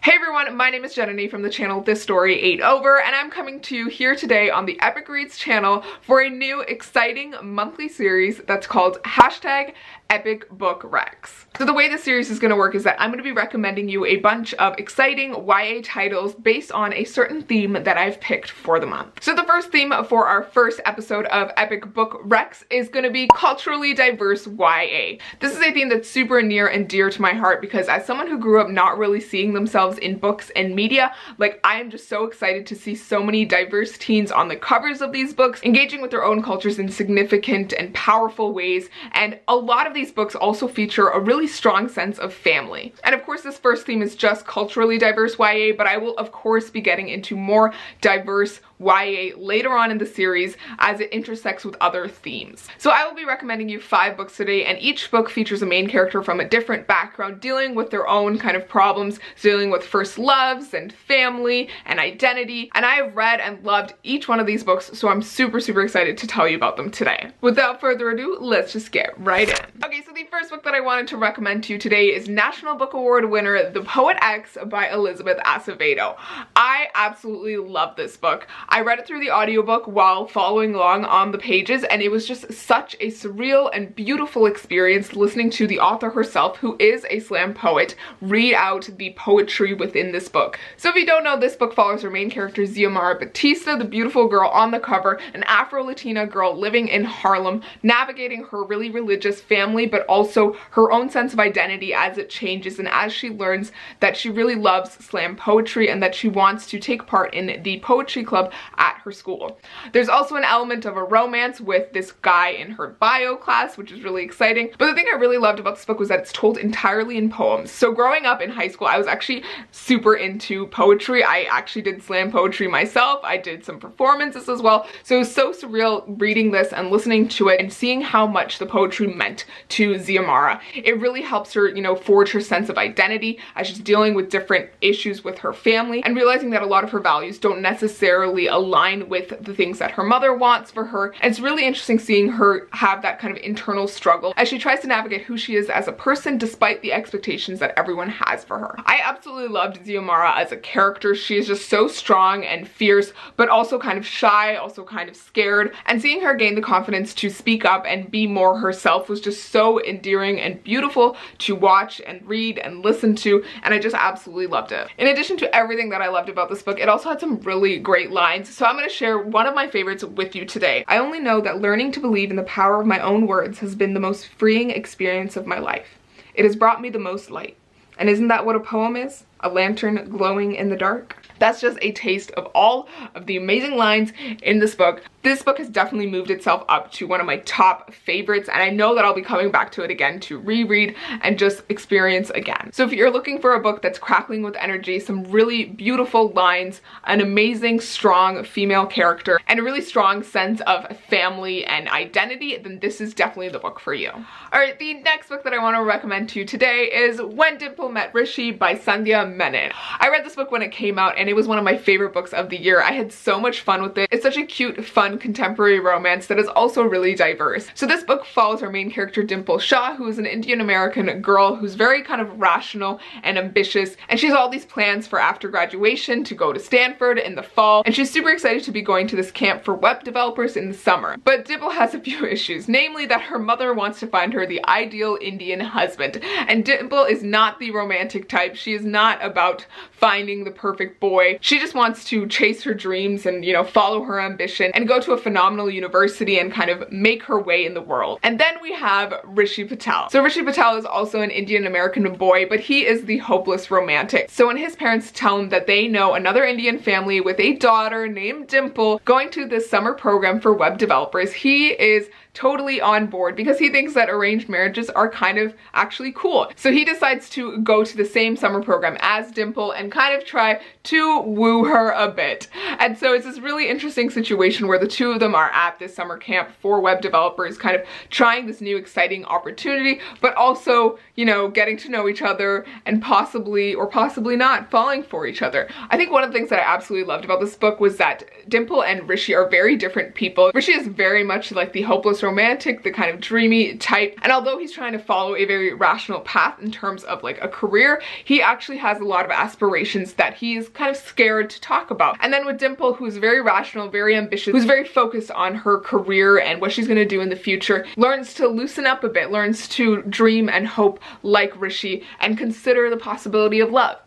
Hey everyone, my name is Jananie from the channel This Story Ain't Over, and I'm coming to you here today on the Epic Reads channel for a new exciting monthly series that's called #EpicBookRecs. So the way this series is going to work is that I'm going to be recommending you a bunch of exciting YA titles based on a certain theme that I've picked for the month. So the first theme for our first episode of Epic Book Recs is going to be culturally diverse YA. This is a theme that's super near and dear to my heart because as someone who grew up not really seeing themselves in books and media, like, I am just so excited to see so many diverse teens on the covers of these books, engaging with their own cultures in significant and powerful ways, and a lot of these books also feature a really strong sense of family. And of course this first theme is just culturally diverse YA, but I will of course be getting into more diverse YA later on in the series as it intersects with other themes. So I will be recommending you 5 books today, and each book features a main character from a different background dealing with their own kind of problems, dealing with first loves and family and identity, and I have read and loved each one of these books, so I'm super excited to tell you about them today. Without further ado, let's just get right in. Okay, so the first book that I wanted to recommend to you today is National Book Award winner The Poet X by Elizabeth Acevedo. I absolutely love this book. I read it through the audiobook while following along on the pages, and it was just such a surreal and beautiful experience listening to the author herself, who is a slam poet, read out the poetry within this book. So if you don't know, this book follows her main character Xiomara Batista, the beautiful girl on the cover, an Afro-Latina girl living in Harlem, navigating her really religious family, but also her own sense of identity as it changes and as she learns that she really loves slam poetry and that she wants to take part in the poetry club at her school. There's also an element of a romance with this guy in her bio class, which is really exciting. But the thing I really loved about this book was that it's told entirely in poems. So growing up in high school, I was actually super into poetry. I actually did slam poetry myself. I did some performances as well. So it was so surreal reading this and listening to it and seeing how much the poetry meant to Xiomara. It really helps her, you know, forge her sense of identity as she's dealing with different issues with her family and realizing that a lot of her values don't necessarily align with the things that her mother wants for her. And it's really interesting seeing her have that kind of internal struggle as she tries to navigate who she is as a person despite the expectations that everyone has for her. I absolutely loved Xiomara as a character. She is just so strong and fierce, but also kind of shy, also kind of scared, and seeing her gain the confidence to speak up and be more herself was just so endearing and beautiful to watch and read and listen to, and I just absolutely loved it. In addition to everything that I loved about this book, it also had some really great lines, so I'm going to share one of my favorites with you today. I only know that learning to believe in the power of my own words has been the most freeing experience of my life. It has brought me the most light. And isn't that what a poem is? A lantern glowing in the dark? That's just a taste of all of the amazing lines in this book. This book has definitely moved itself up to one of my top favorites, and I know that I'll be coming back to it again to reread and just experience again. So if you're looking for a book that's crackling with energy, some really beautiful lines, an amazing, strong female character, and a really strong sense of family and identity, then this is definitely the book for you. Alright, the next book that I want to recommend to you today is When Dimple Met Rishi by Sandhya Menon. I read this book when it came out, and it was one of my favorite books of the year. I had so much fun with it. It's such a cute, fun, contemporary romance that is also really diverse. So this book follows our main character Dimple Shah, who is an Indian American girl who's very kind of rational and ambitious, and she has all these plans for after graduation to go to Stanford in the fall, and she's super excited to be going to this camp for web developers in the summer. But Dimple has a few issues, namely that her mother wants to find her the ideal Indian husband, and Dimple is not the romantic type. She is not about finding the perfect boy. She just wants to chase her dreams and, you know, follow her ambition and go to a phenomenal university and kind of make her way in the world. And then we have Rishi Patel. So Rishi Patel is also an Indian American boy, but he is the hopeless romantic. So when his parents tell him that they know another Indian family with a daughter named Dimple going to this summer program for web developers, he is totally on board because he thinks that arranged marriages are kind of actually cool. So he decides to go to the same summer program as Dimple and kind of try to woo her a bit. And so it's this really interesting situation where the two of them are at this summer camp for web developers, kind of trying this new exciting opportunity, but also, you know, getting to know each other and possibly or possibly not falling for each other. I think one of the things that I absolutely loved about this book was that Dimple and Rishi are very different people. Rishi is very much like the hopeless most romantic, the kind of dreamy type. And although he's trying to follow a very rational path in terms of like a career, he actually has a lot of aspirations that he's kind of scared to talk about. And then with Dimple, who's very rational, very ambitious, who's very focused on her career and what she's going to do in the future, learns to loosen up a bit, learns to dream and hope like Rishi and consider the possibility of love.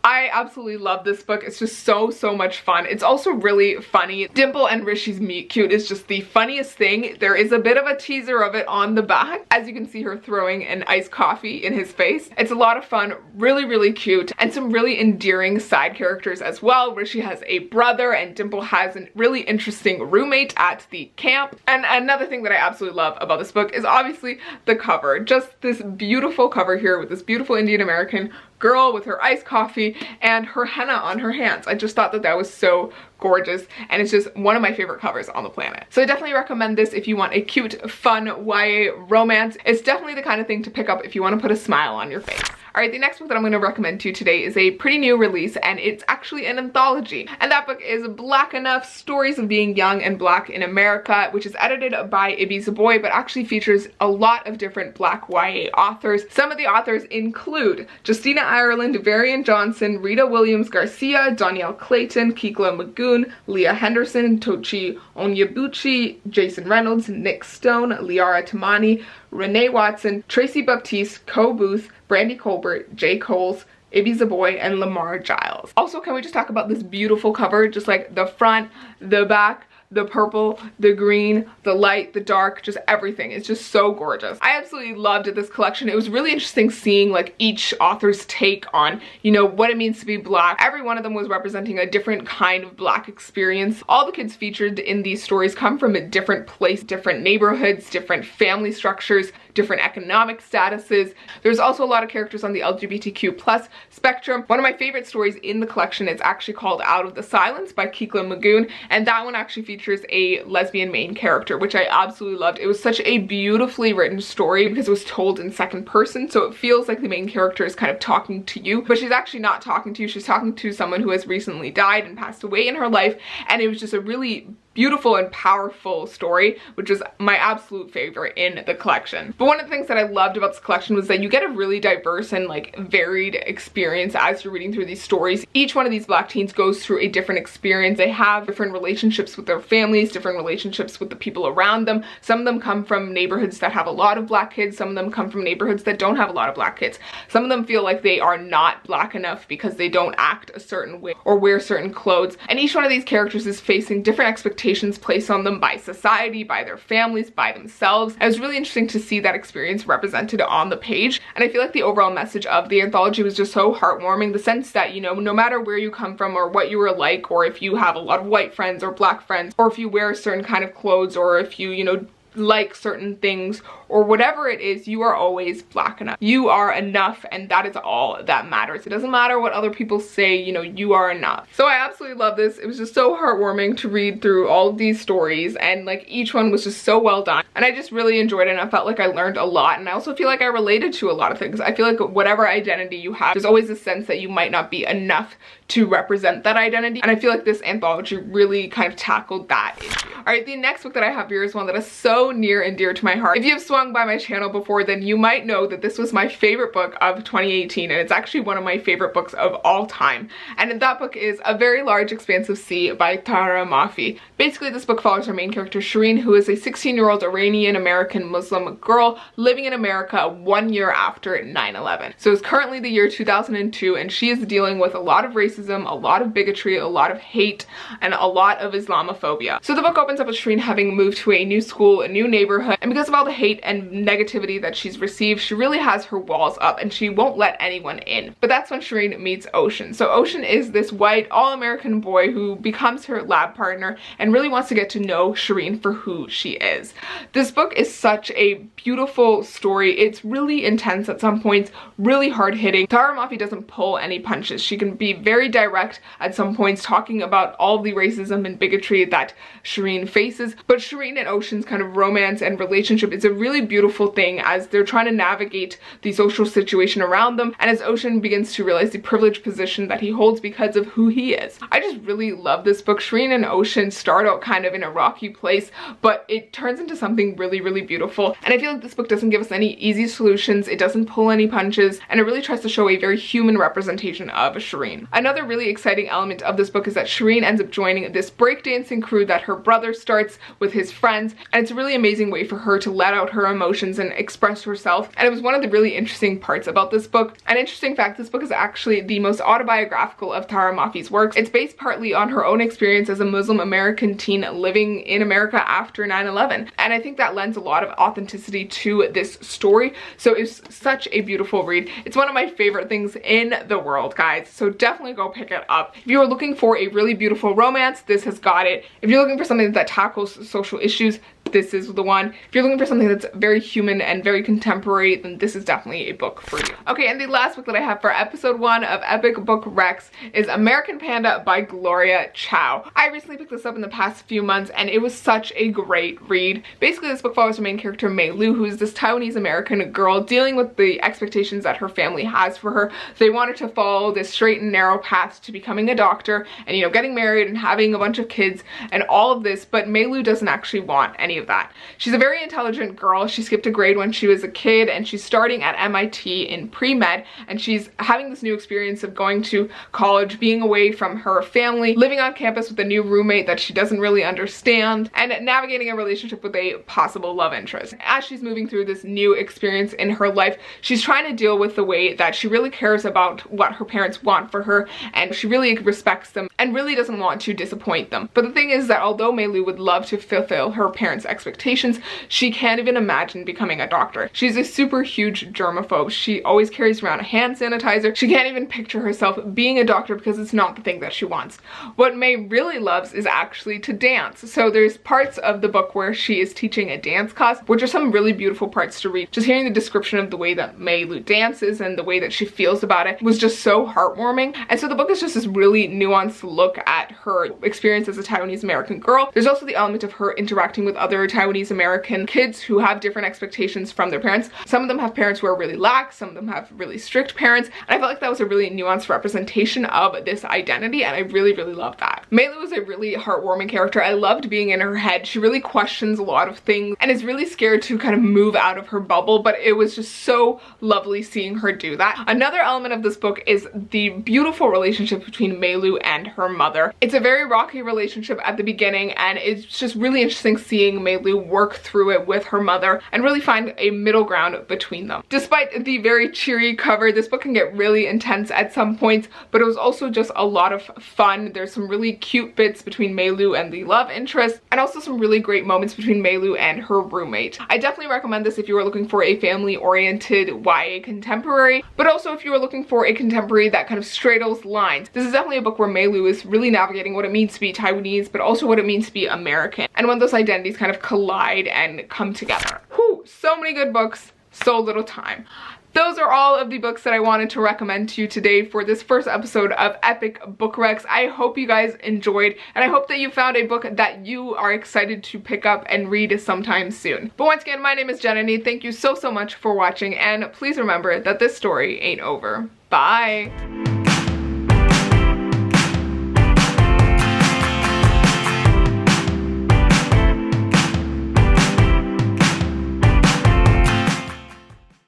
I absolutely love this book. It's just so much fun. It's also really funny. Dimple and Rishi's meet cute is just the funniest thing. There is a bit of a teaser of it on the back, as you can see her throwing an iced coffee in his face. It's a lot of fun, really cute, and some really endearing side characters as well. Rishi has a brother and Dimple has a really interesting roommate at the camp. And another thing that I absolutely love about this book is obviously the cover. Just this beautiful cover here with this beautiful Indian American girl with her iced coffee and her henna on her hands. I just thought that that was so gorgeous, and it's just one of my favorite covers on the planet. So I definitely recommend this if you want a cute, fun YA romance. It's definitely the kind of thing to pick up if you want to put a smile on your face. Alright, the next book that I'm going to recommend to you today is a pretty new release, and it's actually an anthology. And that book is Black Enough, Stories of Being Young and Black in America, which is edited by Ibi Zoboi, but actually features a lot of different Black YA authors. Some of the authors include Justina Ireland, Varian Johnson, Rita Williams Garcia, Danielle Clayton, Kikla Magoon, Leah Henderson, Tochi Onyebuchi, Jason Reynolds, Nick Stone, Liara Tamani, Renee Watson, Tracy Baptiste, Co Booth, Brandy Colbert, Jay Coles, Ibi Zoboi, and Lamar Giles. Also, can we just talk about this beautiful cover? Just like the front, the back, the purple, the green, the light, the dark, just everything. It's just so gorgeous. I absolutely loved this collection. It was really interesting seeing like each author's take on, you know, what it means to be Black. Every one of them was representing a different kind of Black experience. All the kids featured in these stories come from a different place, different neighborhoods, different family structures, different economic statuses. There's also a lot of characters on the LGBTQ+ spectrum. One of my favorite stories in the collection is actually called Out of the Silence by Kikla Magoon, and that one actually features a lesbian main character, which I absolutely loved. It was such a beautifully written story because it was told in second person, so it feels like the main character is kind of talking to you, but she's actually not talking to you. She's talking to someone who has recently died and passed away in her life, and it was just a really beautiful and powerful story, which is my absolute favorite in the collection. But one of the things that I loved about this collection was that you get a really diverse and like varied experience as you're reading through these stories. Each one of these Black teens goes through a different experience. They have different relationships with their families, different relationships with the people around them. Some of them come from neighborhoods that have a lot of Black kids. Some of them come from neighborhoods that don't have a lot of Black kids. Some of them feel like they are not Black enough because they don't act a certain way or wear certain clothes. And each one of these characters is facing different expectations placed on them by society, by their families, by themselves. It was really interesting to see that experience represented on the page, and I feel like the overall message of the anthology was just so heartwarming. The sense that, you know, no matter where you come from or what you were like, or if you have a lot of white friends or Black friends, or if you wear a certain kind of clothes, or if you, you know, like certain things, or whatever it is, you are always Black enough. You are enough, and that is all that matters. It doesn't matter what other people say, you know, you are enough. So I absolutely love this. It was just so heartwarming to read through all of these stories, and like each one was just so well done, and I just really enjoyed it, and I felt like I learned a lot, and I also feel like I related to a lot of things. I feel like whatever identity you have, there's always a sense that you might not be enough to represent that identity, and I feel like this anthology really kind of tackled that issue. Alright, the next book that I have here is one that is so near and dear to my heart. If you have swung by my channel before, then you might know that this was my favorite book of 2018, and it's actually one of my favorite books of all time. And that book is A Very Large Expanse of Sea by Tara Mafi. Basically, this book follows our main character Shireen, who is a 16-year-old Iranian-American Muslim girl living in America 1 year after 9/11. So it's currently the year 2002, and she is dealing with a lot of racism, a lot of bigotry, a lot of hate, and a lot of Islamophobia. So the book opens up with Shireen having moved to a new school, a new neighborhood, and because of all the hate and negativity that she's received, she really has her walls up and she won't let anyone in. But that's when Shireen meets Ocean. So Ocean is this white all-American boy who becomes her lab partner and really wants to get to know Shireen for who she is. This book is such a beautiful story. It's really intense at some points, really hard-hitting. Tara Mafi doesn't pull any punches. She can be very direct at some points, talking about all the racism and bigotry that Shireen faces, but Shireen and Ocean's kind of romance and relationship is a really really beautiful thing as they're trying to navigate the social situation around them, and as Ocean begins to realize the privileged position that he holds because of who he is. I just really love this book. Shireen and Ocean start out kind of in a rocky place, but it turns into something really, really beautiful. And I feel like this book doesn't give us any easy solutions, it doesn't pull any punches, and it really tries to show a very human representation of Shireen. Another really exciting element of this book is that Shireen ends up joining this breakdancing crew that her brother starts with his friends, and it's a really amazing way for her to let out her emotions and express herself. And it was one of the really interesting parts about this book. An interesting fact, this book is actually the most autobiographical of Tara Mafi's works. It's based partly on her own experience as a Muslim American teen living in America after 9/11, and I think that lends a lot of authenticity to this story, so it's such a beautiful read. It's one of my favorite things in the world, guys, so definitely go pick it up. If you are looking for a really beautiful romance, this has got it. If you're looking for something that tackles social issues, this is the one. If you're looking for something that's very human and very contemporary, then this is definitely a book for you. Okay, and the last book that I have for episode 1 of Epic Book Recs is American Panda by Gloria Chow. I recently picked this up in the past few months, and it was such a great read. Basically, this book follows the main character, Mei Lu, who is this Taiwanese American girl dealing with the expectations that her family has for her. They want her to follow this straight and narrow path to becoming a doctor and, you know, getting married and having a bunch of kids and all of this, but Mei Lu doesn't actually want any of that. She's a very intelligent girl. She skipped a grade when she was a kid, and she's starting at MIT in pre-med, and she's having this new experience of going to college, being away from her family, living on campus with a new roommate that she doesn't really understand, and navigating a relationship with a possible love interest. As she's moving through this new experience in her life, she's trying to deal with the way that she really cares about what her parents want for her, and she really respects them and really doesn't want to disappoint them. But the thing is that although Mei Lu would love to fulfill her parents' expectations, she can't even imagine becoming a doctor. She's a super huge germaphobe. She always carries around a hand sanitizer. She can't even picture herself being a doctor because it's not the thing that she wants. What Mei really loves is actually to dance. So there's parts of the book where she is teaching a dance class, which are some really beautiful parts to read. Just hearing the description of the way that Mei Lu dances and the way that she feels about it was just so heartwarming. And so the book is just this really nuanced look at her experience as a Taiwanese American girl. There's also the element of her interacting with other Taiwanese American kids who have different expectations from their parents. Some of them have parents who are really lax, some of them have really strict parents, and I felt like that was a really nuanced representation of this identity, and I really, really love that. Mei Lu is a really heartwarming character. I loved being in her head. She really questions a lot of things and is really scared to kind of move out of her bubble, but it was just so lovely seeing her do that. Another element of this book is the beautiful relationship between Mei Lu and her mother. It's a very rocky relationship at the beginning, and it's just really interesting seeing Mei Lu work through it with her mother and really find a middle ground between them. Despite the very cheery cover, this book can get really intense at some points, but it was also just a lot of fun. There's some really cute bits between Mei Lu and the love interest, and also some really great moments between Mei Lu and her roommate. I definitely recommend this if you are looking for a family-oriented YA contemporary, but also if you are looking for a contemporary that kind of straddles lines. This is definitely a book where Mei Lu is really navigating what it means to be Taiwanese, but also what it means to be American, and when those identities kind of collide and come together. Whew, so many good books, so little time. Those are all of the books that I wanted to recommend to you today for this first episode of Epic Book Recs. I hope you guys enjoyed, and I hope that you found a book that you are excited to pick up and read sometime soon. But once again, my name is Jananie. Thank you so much for watching, and please remember that this story ain't over. Bye!